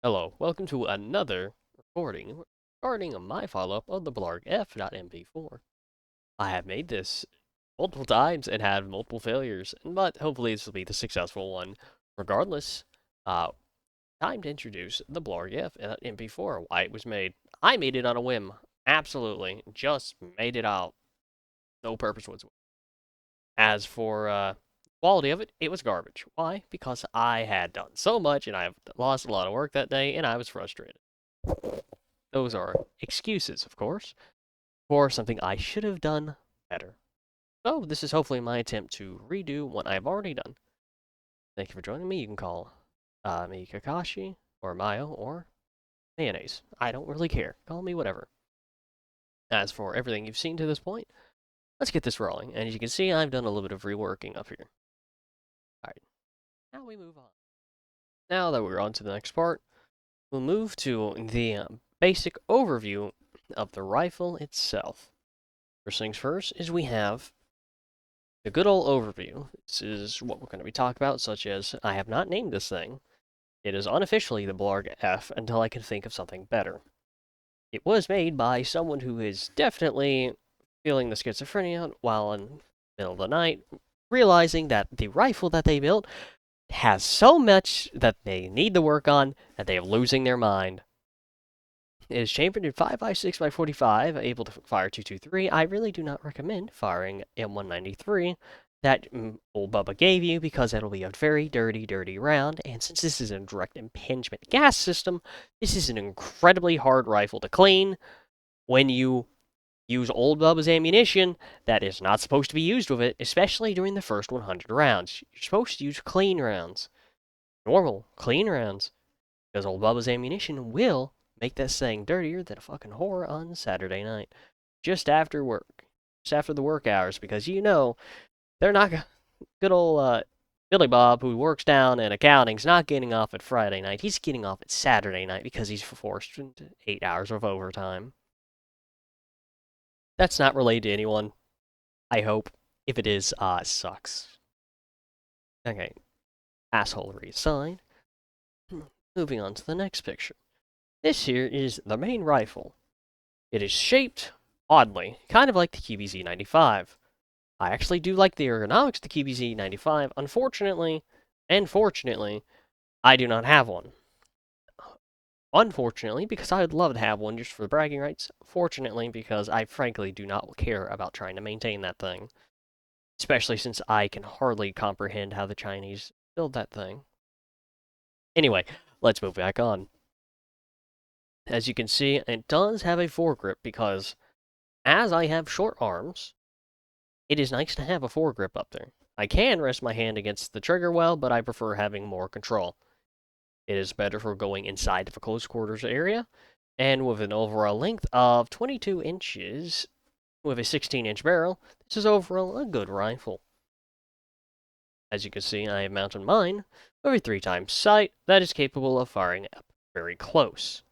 Hello, welcome to another recording regarding my follow-up of the BlargF.mp4. I have made this multiple times and had multiple failures, but hopefully this will be the successful one. Regardless, uh, time to introduce the BlargF.mp4, why it was made. I made it on a whim, absolutely, just made it out, no purpose whatsoever. As for quality of it, it was garbage. Why? Because I had done so much and I lost a lot of work that day and I was frustrated. Those are excuses, of course, for something I should have done better. So, this is hopefully my attempt to redo what I've already done. Thank you for joining me. You can call me Kakashi, or Mayo, or Mayonnaise. I don't really care. Call me whatever. As for everything you've seen to this point, let's get this rolling. And as you can see, I've done a little bit of reworking up here. Alright, now we move on. Now that we're on to the next part, we'll move to the basic overview of the rifle itself. First things first is we have the good old overview. This is what we're going to be talking about, such as I have not named this thing. It is unofficially the BlargF until I can think of something better. It was made by someone who is definitely feeling the schizophrenia while in the middle of the night, realizing that the rifle that they built has so much that they need to work on that they are losing their mind. It is chambered in 5.56x45, able to fire 223. I really do not recommend firing M193 that old Bubba gave you because it'll be a very dirty, dirty round. And since this is a direct impingement gas system, this is an incredibly hard rifle to clean. When you use old Bubba's ammunition, that is not supposed to be used with it, especially during the first 100 rounds. You're supposed to use clean rounds. Normal, clean rounds. Because old Bubba's ammunition will make this thing dirtier than a fucking whore on Saturday night. Just after work. Just after the work hours. Because you know, they're not. Good old Billy Bob, who works down in accounting's not getting off at Friday night. He's getting off at Saturday night because he's forced into 8 hours of overtime. That's not related to anyone, I hope. If it is, sucks. Okay. Asshole reassigned. Moving on to the next picture. This here is the main rifle. It is shaped oddly, kind of like the QBZ-95. I actually do like the ergonomics of the QBZ-95. Unfortunately, and fortunately, I do not have one. Unfortunately, because I would love to have one just for the bragging rights. Fortunately, because I frankly do not care about trying to maintain that thing. Especially since I can hardly comprehend how the Chinese build that thing. Anyway, let's move back on. As you can see, it does have a foregrip because as I have short arms, it is nice to have a foregrip up there. I can rest my hand against the trigger well, but I prefer having more control. It is better for going inside of a close quarters area, and with an overall length of 22 inches, with a 16-inch barrel, this is overall a good rifle. As you can see, I have mounted mine with a 3x sight that is capable of firing up very close.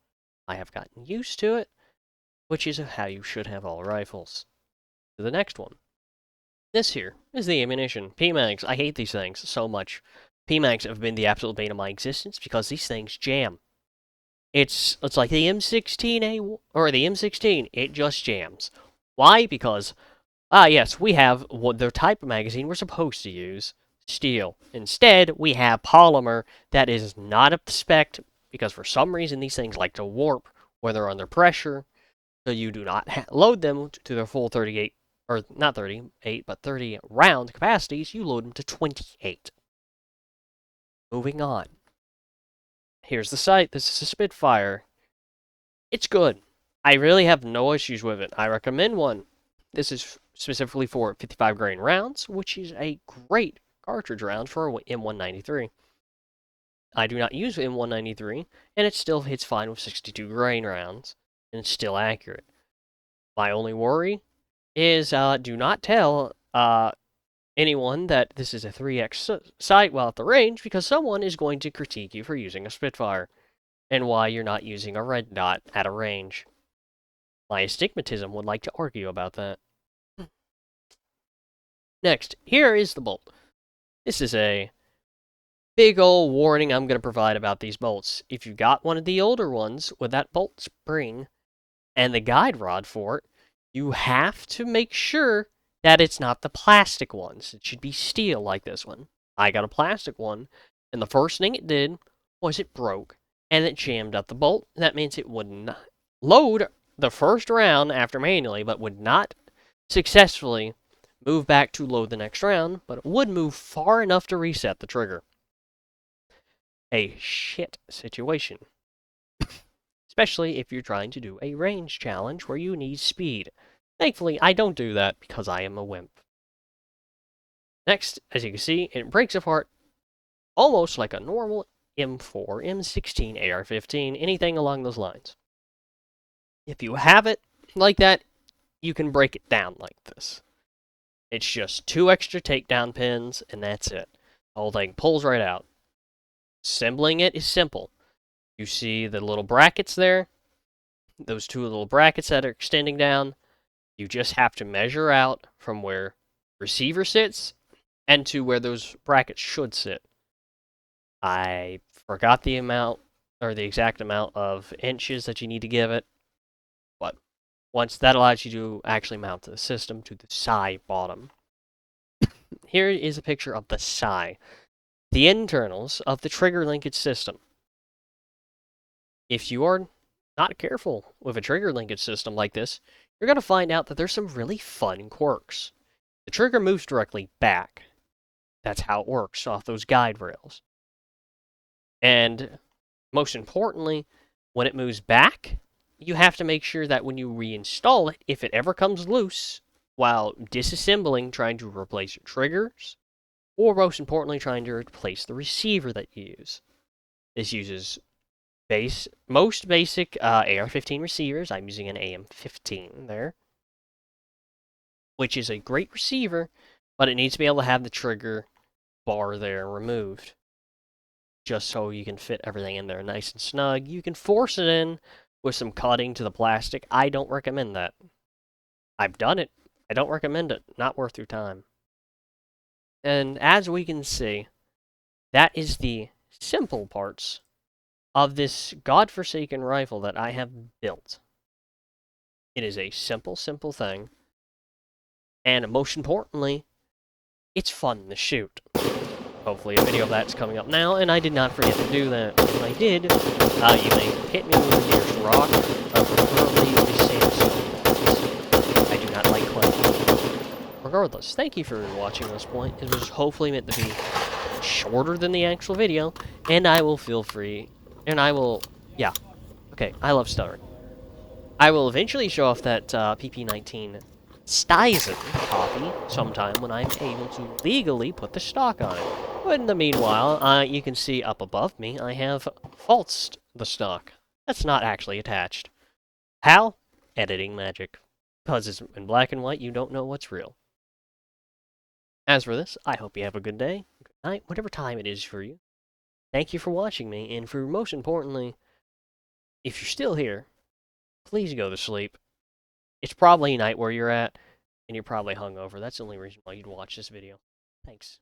I have gotten used to it, which is how you should have all rifles. To the next one. This here is the ammunition. PMags, I hate these things so much. PMags have been the absolute bane of my existence because these things jam. It's like the M16A or the M16, it just jams. Why? Because yes, we have what the type of magazine we're supposed to use, steel. Instead, we have polymer that is not up to spec because for some reason these things like to warp when they're under pressure. So you do not load them to their full 38, or not 38, but 30 round capacities. You load them to 28. Moving on. Here's the sight. This is a Spitfire. It's good. I really have no issues with it. I recommend one. This is specifically for 55 grain rounds, which is a great cartridge round for M193. I do not use M193, and it still hits fine with 62 grain rounds, and it's still accurate. My only worry is do not tell anyone that this is a 3x sight while at the range, because someone is going to critique you for using a Spitfire, and why you're not using a red dot at a range. My astigmatism would like to argue about that. Next, here is the bolt. This is a big old warning I'm going to provide about these bolts. If you got one of the older ones with that bolt spring and the guide rod for it, you have to make sure that it's not the plastic ones. It should be steel like this one. I got a plastic one, and the first thing it did was it broke, and it jammed up the bolt. That means it would not load the first round after manually, but would not successfully move back to load the next round, but it would move far enough to reset the trigger. A shit situation. Especially if you're trying to do a range challenge where you need speed. Thankfully, I don't do that because I am a wimp. Next, as you can see, it breaks apart almost like a normal M4, M16, AR-15, anything along those lines. If you have it like that, you can break it down like this. It's just 2 extra takedown pins, and that's it. The whole thing pulls right out. Assembling it is simple. You see the little brackets there? Those 2 little brackets that are extending down. You just have to measure out from where receiver sits and to where those brackets should sit. I forgot the amount or the exact amount of inches that you need to give it, but once that allows you to actually mount the system to the side bottom. Here is a picture of the side, the internals of the trigger linkage system. If you are not careful with a trigger linkage system like this, you're going to find out that there's some really fun quirks. The trigger moves directly back. That's how it works off those guide rails. And most importantly, when it moves back, you have to make sure that when you reinstall it, if it ever comes loose, while disassembling, trying to replace your triggers, or most importantly, trying to replace the receiver that you use. This uses most basic AR-15 receivers. I'm using an AM-15 there, which is a great receiver, but it needs to be able to have the trigger bar there removed, just so you can fit everything in there nice and snug. You can force it in with some cutting to the plastic. I don't recommend that. I've done it. I don't recommend it. Not worth your time. And as we can see, that is the simple parts of this godforsaken rifle that I have built. It is a simple, simple thing. And most importantly, it's fun to shoot. Hopefully a video of that's coming up now, and I did not forget to do that. If I did, you may hit me with the nearest rock, preferably the sandstone. I do not like clay. Regardless, thank you for watching this point. It was hopefully meant to be shorter than the actual video, and I will feel free, and I will, yeah, okay, I love stuttering. I will eventually show off that PP19 Stizen copy sometime when I'm able to legally put the stock on it. But in the meanwhile, you can see up above me, I have falsed the stock. That's not actually attached. How? Editing magic. Because it's in black and white, you don't know what's real. As for this, I hope you have a good day, good night, whatever time it is for you. Thank you for watching me, and for most importantly, if you're still here, please go to sleep. It's probably night where you're at, and you're probably hungover. That's the only reason why you'd watch this video. Thanks.